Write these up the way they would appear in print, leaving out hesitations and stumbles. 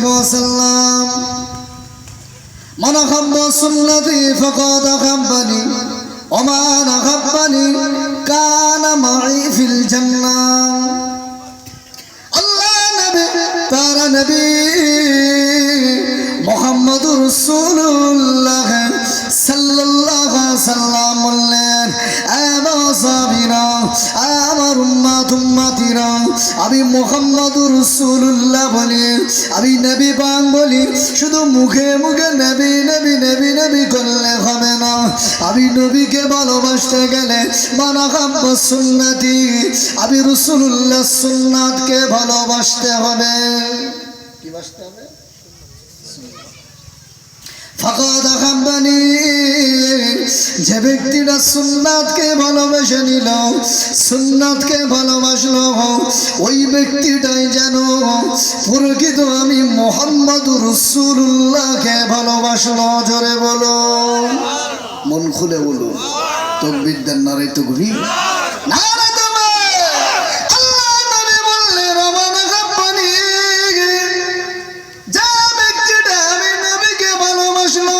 وسلم من أحب سنتي فقد أحبني ومن أحبني كان معي في الجنة الله نبي ترى نبي محمد رسول الله صلى الله عليه وسلم আমার উম্মতিরা আমি মুহাম্মদুর রাসূলুল্লাহ বলি, আমি নবী পাক বলি। শুধু মুখে মুখে নবী নবী নবী নবী করলে হবে না, আমি নবীকে ভালোবাসতে গেলে মানা খাব্ব সুন্নতি, আমি রাসূলুল্লাহ সুন্নাতকে ভালোবাসতে হবে। কি বাসতে হবে? ফাকাদ আহাব্বানি, যে ব্যক্তিরা সুন্নাতকে ভালোবেসে নিল, সুন্নাতকে ভালোবাসলো, ওই ব্যক্তিটাই যেন প্রকৃত আমি মুহাম্মদুর রাসূলুল্লাহকে ভালোবাসলো। জোরে বলো, মন খুলে বলো, তাকবীর দেন, নারে তাকবীর, নারে তাকবীর। আল্লাহ নবী বললেন রমান আহাব্বানি, যে ব্যক্তিটা আমি নবীকে ভালোবাসলো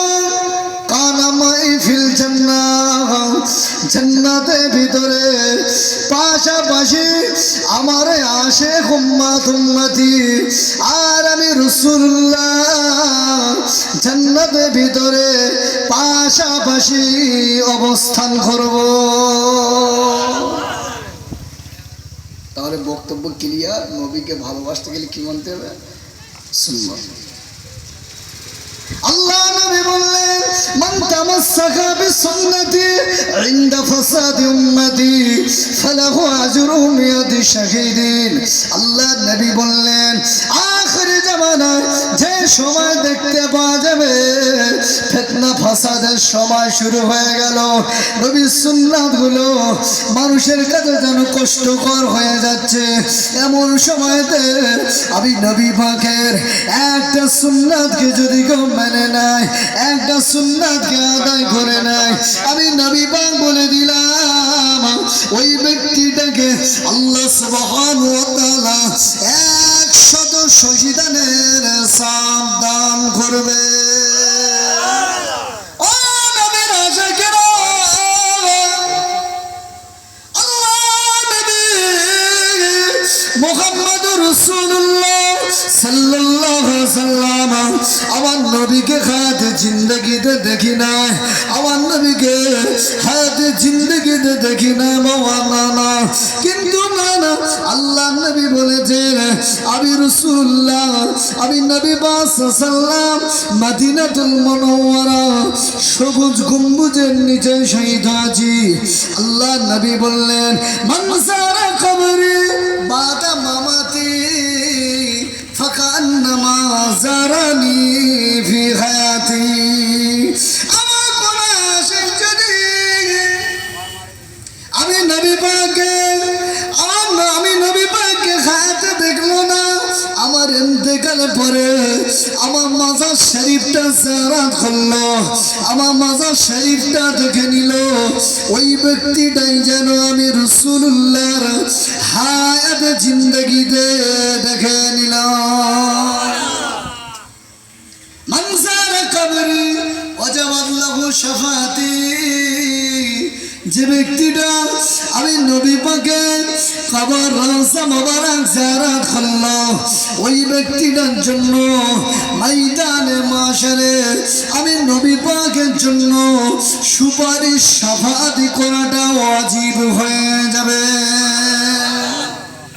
কানা মাই ফিল জান্নাহ, জান্নাতের ভিতরে পাশাপাশি আমার আশিক উম্মত উম্মতি আর আমি রাসূলুল্লাহ জান্নাতের ভিতরে পাশাপাশি অবস্থান করব। তাহলে বক্তব্য ক্লিয়ার। নবীকে ভালোবাসতে গেলে কি মানতে হবে? সুন্নাত। আল্লাহ নবী বললেন মান তামাসসাকা বিসুন্নতি ইনদা ফাসাদি উম্মতি ফালাহু আজরু মিয়াতি শাহীদিন। আল্লাহ নবী বললেন আখির জামানায় যে সময় দেখতে পাওয়া যাবে ফিতনা ফাসাদের সময় শুরু হয়ে গেল, নবীর সুন্নাতগুলো মানুষের কাছে যেন কষ্টকর হয়ে যাচ্ছে, এমন সময়তে আমি নবী পাকের একটা সুন্নাতকে যদি কেউ মেনে নেয়, একটা সুন্নাতকে আদায় করে নেয়, আমি নবী পাক বলে দিলাম ওই ব্যক্তিটাকে আল্লাহ সুবহানাহু ওয়া তাআলা 100 শহীদানের সওয়াব দান করবে। ও নবীর আশিকেরা, আল্লাহ নবী মুহাম্মদুর রাসূলুল্লাহ সাল্লাল্লাহু আলাইহি ওয়াসাল্লাম আমার নবীকে হায়াতে জিন্দেগিতে দেখি না, আমার নবীকে হায়াতে জিন্দেগিতে দেখি না মাওলানা, কিন্তু না না আল্লাহ নবী বলেছেন আমি রাসূলুল্লাহ, আমি নবী পাক সাল্লাল্লাহু মদিনাতুল মুনাওয়ারা সবুজ গম্বুজের নিচে শহীদ আছি। আল্লাহ নবী বললেন মান যারা কবরি বাদা মামাতি ফাকান্নামা যারানি ফি হায়াতি। আমার কোন আশিক যদি আমি নবী পাককে হায়াতে দেখলো না, আমার ইন্তেকালের পরে আমার মাজার শরীফটা জিয়ারত করলো, আমার মাজার শরীফটা দেখে নিল, ওই ব্যক্তিটাই যেন আমি রাসূলুল্লাহর হায়াতে জিন্দেগিতে দেখে নিলাম। মান যারা কবরি ওয়াজাবাত লাহু শাফাআতি, যে ব্যক্তিটা আমি নবী পাকের কবর রওজা মোবারক জিয়ারত করলো, ওই ব্যক্তিটার জন্য ময়দানে মাশরে আমি নবী পাকের জন্য সুপারিশ শাফাআত করাটা ওয়াজিব হয়ে